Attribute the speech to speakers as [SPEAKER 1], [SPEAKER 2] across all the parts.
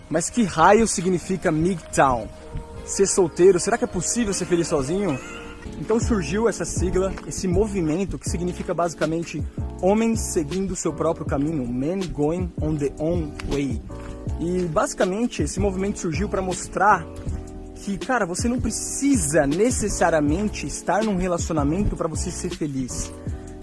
[SPEAKER 1] Mas que raio significa MGTOW? Ser solteiro, será que é possível ser feliz sozinho? Então surgiu essa sigla, esse movimento que significa basicamente homens seguindo seu próprio caminho, men going on their own way. E basicamente esse movimento surgiu para mostrar que, cara, você não precisa necessariamente estar num relacionamento para você ser feliz.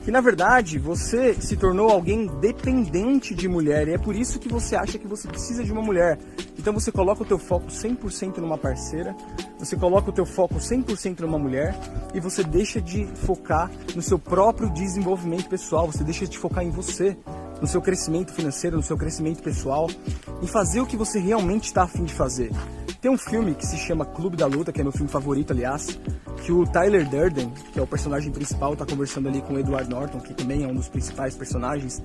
[SPEAKER 1] Que na verdade você se tornou alguém dependente de mulher e é por isso que você acha que você precisa de uma mulher. Então você coloca o teu foco 100% numa parceira, você coloca o teu foco 100% numa mulher e você deixa de focar no seu próprio desenvolvimento pessoal, você deixa de focar em você, no seu crescimento financeiro, no seu crescimento pessoal, em fazer o que você realmente está a fim de fazer. Tem um filme que se chama Clube da Luta, que é meu filme favorito, aliás, que o Tyler Durden, que é o personagem principal, tá conversando ali com o Edward Norton, que também é um dos principais personagens,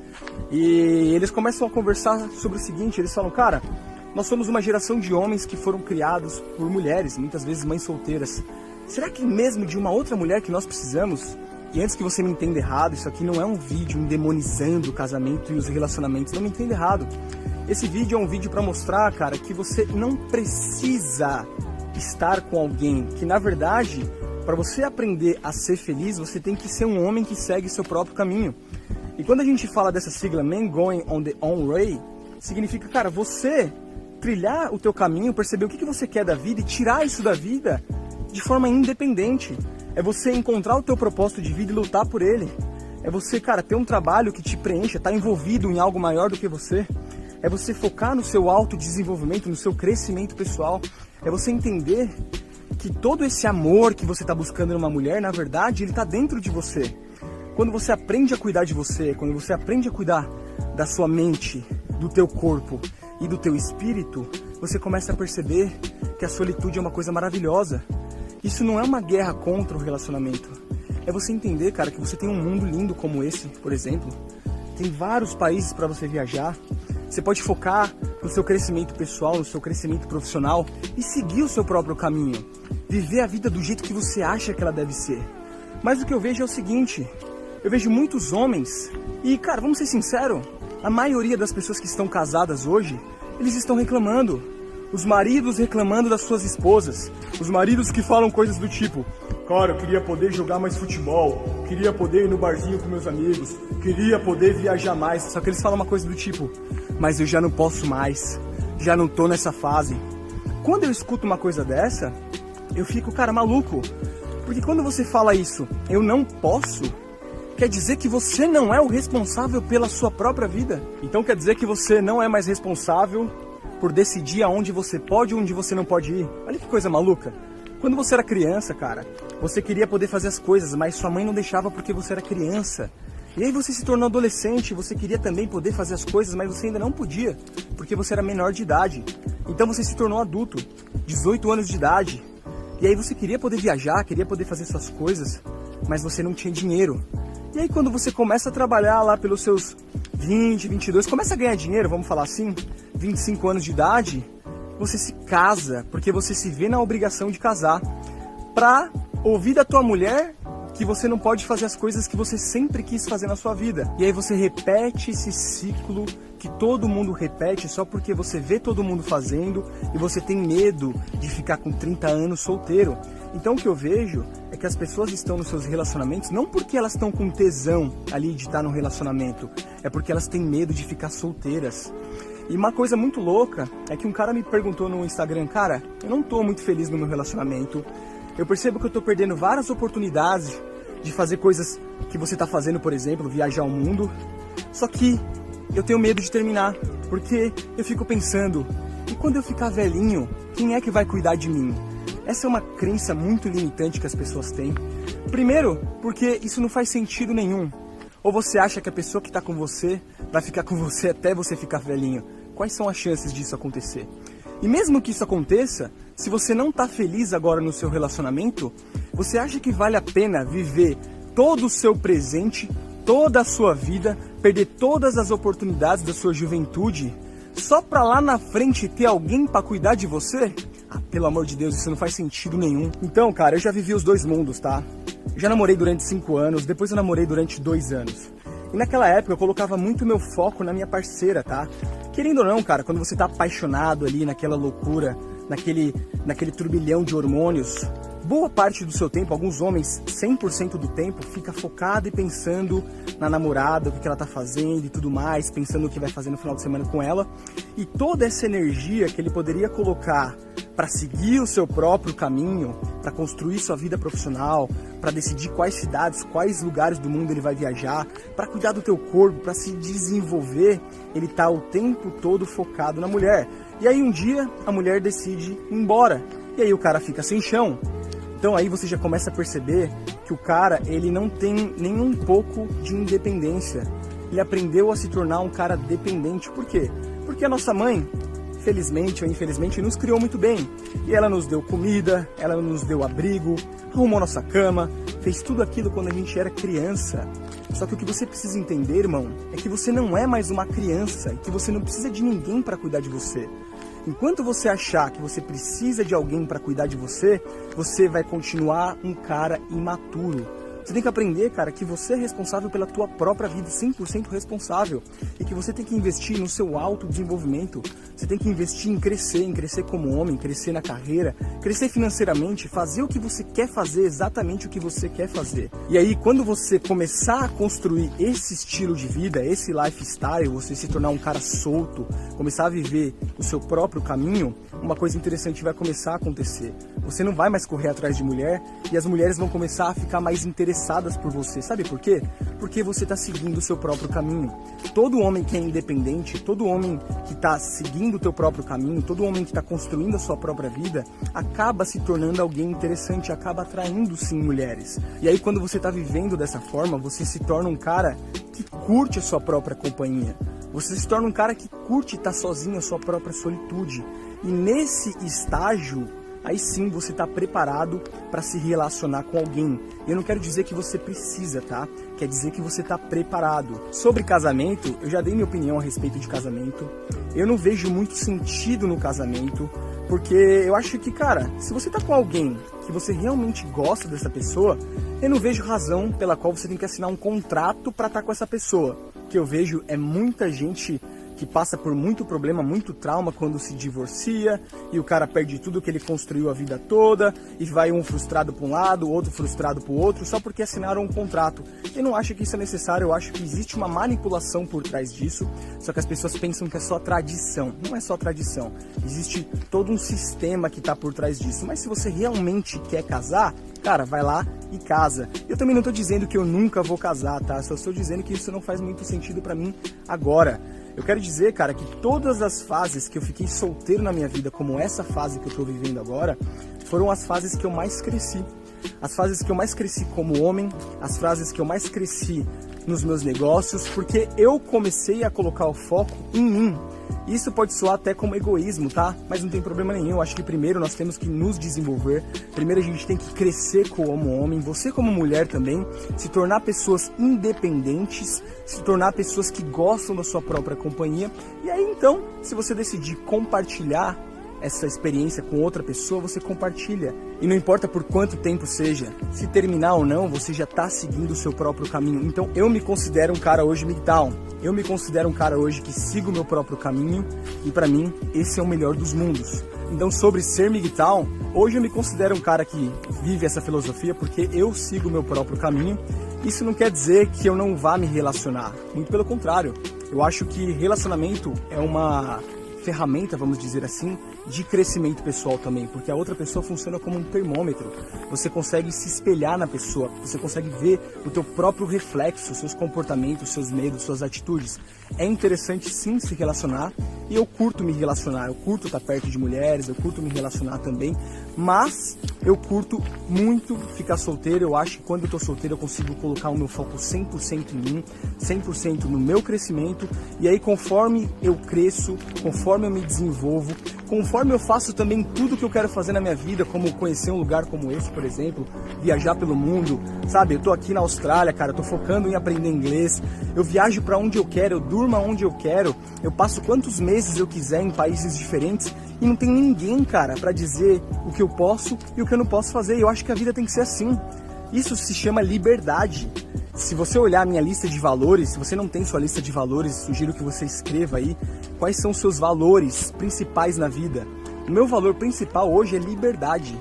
[SPEAKER 1] e eles começam a conversar sobre o seguinte, eles falam, cara, nós somos uma geração de homens que foram criados por mulheres, muitas vezes mães solteiras. Será que mesmo de uma outra mulher que nós precisamos? E antes que você me entenda errado, isso aqui não é um vídeo demonizando o casamento e os relacionamentos, não me entenda errado. Esse vídeo é um vídeo para mostrar, cara, que você não precisa estar com alguém, que na verdade, para você aprender a ser feliz, você tem que ser um homem que segue seu próprio caminho. E quando a gente fala dessa sigla, men going on their own way, significa, cara, você trilhar o teu caminho, perceber o que você quer da vida e tirar isso da vida de forma independente. É você encontrar o teu propósito de vida e lutar por ele. É você, cara, ter um trabalho que te preencha, estar envolvido em algo maior do que você. É você focar no seu autodesenvolvimento, no seu crescimento pessoal. É você entender que todo esse amor que você está buscando numa mulher, na verdade, ele está dentro de você. Quando você aprende a cuidar de você, quando você aprende a cuidar da sua mente, do teu corpo e do teu espírito, você começa a perceber que a solitude é uma coisa maravilhosa. Isso não é uma guerra contra o relacionamento. É você entender, cara, que você tem um mundo lindo como esse, por exemplo. Tem vários países para você viajar. Você pode focar no seu crescimento pessoal, no seu crescimento profissional e seguir o seu próprio caminho. Viver a vida do jeito que você acha que ela deve ser. Mas o que eu vejo é o seguinte, eu vejo muitos homens e, cara, vamos ser sinceros, a maioria das pessoas que estão casadas hoje, eles estão reclamando. Os maridos reclamando das suas esposas. Os maridos que falam coisas do tipo, cara, eu queria poder jogar mais futebol, queria poder ir no barzinho com meus amigos, queria poder viajar mais. Só que eles falam uma coisa do tipo, mas eu já não posso mais, já não tô nessa fase. Quando eu escuto uma coisa dessa, eu fico, cara, maluco. Porque quando você fala isso, eu não posso, quer dizer que você não é o responsável pela sua própria vida. Então quer dizer que você não é mais responsável por decidir aonde você pode e onde você não pode ir. Olha que coisa maluca. Quando você era criança, cara, você queria poder fazer as coisas, mas sua mãe não deixava porque você era criança. E aí você se tornou adolescente, você queria também poder fazer as coisas, mas você ainda não podia, porque você era menor de idade. Então você se tornou adulto, 18 anos de idade. E aí você queria poder viajar, queria poder fazer suas coisas, mas você não tinha dinheiro. E aí quando você começa a trabalhar lá pelos seus 20, 22, começa a ganhar dinheiro, vamos falar assim, 25 anos de idade, você se casa, porque você se vê na obrigação de casar, pra ouvir da tua mulher que você não pode fazer as coisas que você sempre quis fazer na sua vida. E aí você repete esse ciclo que todo mundo repete só porque você vê todo mundo fazendo e você tem medo de ficar com 30 anos solteiro. Então o que eu vejo é que as pessoas estão nos seus relacionamentos não porque elas estão com tesão ali de estar no relacionamento, é porque elas têm medo de ficar solteiras. E uma coisa muito louca é que um cara me perguntou no Instagram, cara, eu não tô muito feliz no meu relacionamento, eu percebo que eu tô perdendo várias oportunidades de fazer coisas que você tá fazendo, por exemplo, viajar ao mundo, só que eu tenho medo de terminar, porque eu fico pensando, e quando eu ficar velhinho, quem é que vai cuidar de mim? Essa é uma crença muito limitante que as pessoas têm. Primeiro, porque isso não faz sentido nenhum. Ou você acha que a pessoa que está com você vai ficar com você até você ficar velhinho? Quais são as chances disso acontecer? E mesmo que isso aconteça, se você não está feliz agora no seu relacionamento, você acha que vale a pena viver todo o seu presente, toda a sua vida, perder todas as oportunidades da sua juventude, só para lá na frente ter alguém para cuidar de você? Ah, pelo amor de Deus, isso não faz sentido nenhum. Então, cara, eu já vivi os dois mundos, tá? Eu já namorei durante 5 anos, depois eu namorei durante 2 anos. E naquela época eu colocava muito meu foco na minha parceira, tá? Querendo ou não, cara, quando você tá apaixonado ali naquela loucura, naquele turbilhão de hormônios, boa parte do seu tempo, alguns homens, 100% do tempo, fica focado e pensando na namorada, o que ela tá fazendo e tudo mais, pensando no que vai fazer no final de semana com ela. E toda essa energia que ele poderia colocar para seguir o seu próprio caminho, para construir sua vida profissional, para decidir quais cidades, quais lugares do mundo ele vai viajar, para cuidar do teu corpo, para se desenvolver, ele tá o tempo todo focado na mulher. E aí um dia a mulher decide ir embora, e aí o cara fica sem chão. Então aí você já começa a perceber que o cara, ele não tem nem um pouco de independência. Ele aprendeu a se tornar um cara dependente. Por quê? Porque a nossa mãe, felizmente ou infelizmente, nos criou muito bem. E ela nos deu comida, ela nos deu abrigo, arrumou nossa cama, fez tudo aquilo quando a gente era criança. Só que o que você precisa entender, irmão, é que você não é mais uma criança e que você não precisa de ninguém para cuidar de você. Enquanto você achar que você precisa de alguém para cuidar de você, você vai continuar um cara imaturo. Você tem que aprender, cara, que você é responsável pela tua própria vida, 100% responsável. E que você tem que investir no seu autodesenvolvimento. Você tem que investir em crescer como homem, crescer na carreira, crescer financeiramente, fazer o que você quer fazer, exatamente o que você quer fazer. E aí, quando você começar a construir esse estilo de vida, esse lifestyle, você se tornar um cara solto, começar a viver o seu próprio caminho, uma coisa interessante vai começar a acontecer. Você não vai mais correr atrás de mulher e as mulheres vão começar a ficar mais interessadas por você. Sabe por quê? Porque você está seguindo o seu próprio caminho. Todo homem que é independente, todo homem que está seguindo o teu próprio caminho, todo homem que está construindo a sua própria vida, acaba se tornando alguém interessante, acaba atraindo sim mulheres. E aí quando você está vivendo dessa forma, você se torna um cara que curte a sua própria companhia. Você se torna um cara que curte estar sozinho, a sua própria solitude. E nesse estágio, aí sim você está preparado para se relacionar com alguém. Eu não quero dizer que você precisa, tá? Quer dizer que você está preparado. Sobre casamento, eu já dei minha opinião a respeito de casamento. Eu não vejo muito sentido no casamento, porque eu acho que, cara, se você tá com alguém que você realmente gosta dessa pessoa, eu não vejo razão pela qual você tem que assinar um contrato para estar com essa pessoa. O que eu vejo é muita gente que passa por muito problema, muito trauma quando se divorcia e o cara perde tudo que ele construiu a vida toda e vai um frustrado para um lado, outro frustrado para o outro, só porque assinaram um contrato. Eu não acho que isso é necessário, eu acho que existe uma manipulação por trás disso, só que as pessoas pensam que é só tradição. Não é só tradição, existe todo um sistema que está por trás disso. Mas se você realmente quer casar, cara, vai lá e casa. Eu também não estou dizendo que eu nunca vou casar, tá? Só estou dizendo que isso não faz muito sentido para mim agora. Eu quero dizer, cara, que todas as fases que eu fiquei solteiro na minha vida, como essa fase que eu tô vivendo agora, foram as fases que eu mais cresci. As fases que eu mais cresci como homem, as fases que eu mais cresci nos meus negócios, porque eu comecei a colocar o foco em mim. Isso pode soar até como egoísmo, tá? Mas não tem problema nenhum. Eu acho que primeiro nós temos que nos desenvolver. Primeiro a gente tem que crescer como homem, você como mulher também, se tornar pessoas independentes, se tornar pessoas que gostam da sua própria companhia. E aí então, se você decidir compartilhar essa experiência com outra pessoa, você compartilha. E não importa por quanto tempo seja, se terminar ou não, você já está seguindo o seu próprio caminho. Então eu me considero um cara hoje MGTOW. Eu me considero um cara hoje que sigo o meu próprio caminho e para mim esse é o melhor dos mundos. Então sobre ser MGTOW, hoje eu me considero um cara que vive essa filosofia porque eu sigo o meu próprio caminho. Isso não quer dizer que eu não vá me relacionar, muito pelo contrário. Eu acho que relacionamento é uma ferramenta, vamos dizer assim, de crescimento pessoal também, porque a outra pessoa funciona como um termômetro. Você consegue se espelhar na pessoa, você consegue ver o teu próprio reflexo, seus comportamentos, seus medos, suas atitudes. É interessante sim se relacionar e eu curto me relacionar, eu curto estar perto de mulheres, eu curto me relacionar também, mas eu curto muito ficar solteiro. Eu acho que quando eu tô solteiro eu consigo colocar o meu foco 100% em mim, 100% no meu crescimento, e aí conforme eu cresço, conforme eu me desenvolvo, conforme eu faço também tudo que eu quero fazer na minha vida, como conhecer um lugar como esse, por exemplo, viajar pelo mundo, sabe? Eu tô aqui na Austrália, cara, eu tô focando em aprender inglês, eu viajo pra onde eu quero, eu durmo onde eu quero, eu passo quantos meses eu quiser em países diferentes e não tem ninguém, cara, pra dizer o que eu posso e o que eu não posso fazer. Eu acho que a vida tem que ser assim. Isso se chama liberdade. Se você olhar a minha lista de valores, se você não tem sua lista de valores, sugiro que você escreva aí quais são os seus valores principais na vida. O meu valor principal hoje é liberdade.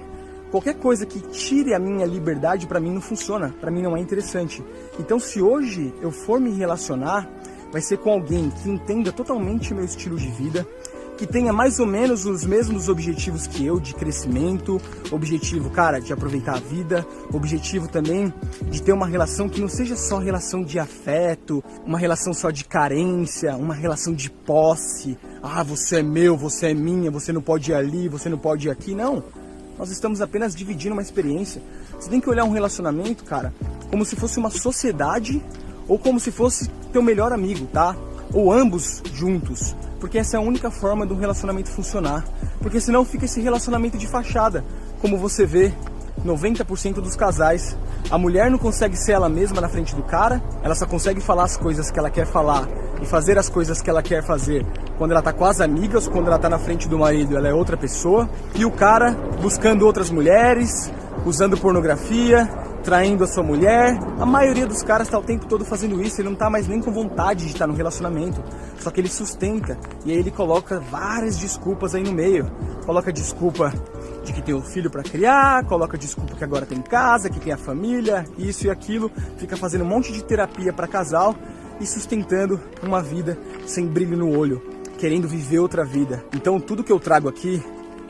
[SPEAKER 1] Qualquer coisa que tire a minha liberdade para mim não funciona, para mim não é interessante. Então se hoje eu for me relacionar, vai ser com alguém que entenda totalmente meu estilo de vida, que tenha mais ou menos os mesmos objetivos que eu, de crescimento, objetivo, cara, de aproveitar a vida, objetivo também de ter uma relação que não seja só relação de afeto, uma relação só de carência, uma relação de posse. Ah, você é meu, você é minha, você não pode ir ali, você não pode ir aqui. Não, nós estamos apenas dividindo uma experiência. Você tem que olhar um relacionamento, cara, como se fosse uma sociedade ou como se fosse teu melhor amigo, tá? Ou ambos juntos, porque essa é a única forma do relacionamento funcionar, porque senão fica esse relacionamento de fachada, como você vê 90% dos casais. A mulher não consegue ser ela mesma na frente do cara, ela só consegue falar as coisas que ela quer falar e fazer as coisas que ela quer fazer quando ela tá com as amigas, quando ela tá na frente do marido, ela é outra pessoa, e o cara buscando outras mulheres, usando pornografia, traindo a sua mulher. A maioria dos caras tá o tempo todo fazendo isso, ele não tá mais nem com vontade de estar no relacionamento, só que ele sustenta, e aí ele coloca várias desculpas aí no meio. Coloca desculpa de que tem um filho para criar, coloca desculpa que agora tem casa, que tem a família, isso e aquilo, fica fazendo um monte de terapia para casal e sustentando uma vida sem brilho no olho, querendo viver outra vida. Então tudo que eu trago aqui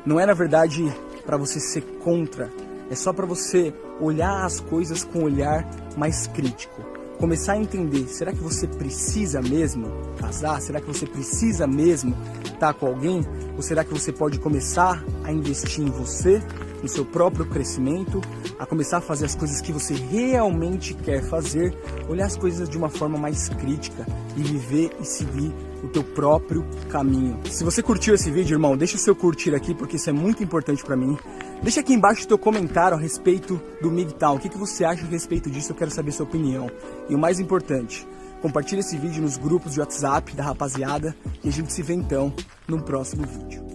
[SPEAKER 1] não é na verdade para você ser contra, é só para você olhar as coisas com um olhar mais crítico. Começar a entender, será que você precisa mesmo casar? Será que você precisa mesmo estar com alguém? Ou será que você pode começar a investir em você, no seu próprio crescimento, a começar a fazer as coisas que você realmente quer fazer, olhar as coisas de uma forma mais crítica e viver e seguir o teu próprio caminho. Se você curtiu esse vídeo, irmão, deixa o seu curtir aqui, porque isso é muito importante para mim. Deixa aqui embaixo o teu comentário a respeito do MGTOW. O que você acha a respeito disso? Eu quero saber a sua opinião. E o mais importante, compartilha esse vídeo nos grupos de WhatsApp da rapaziada e a gente se vê então no próximo vídeo.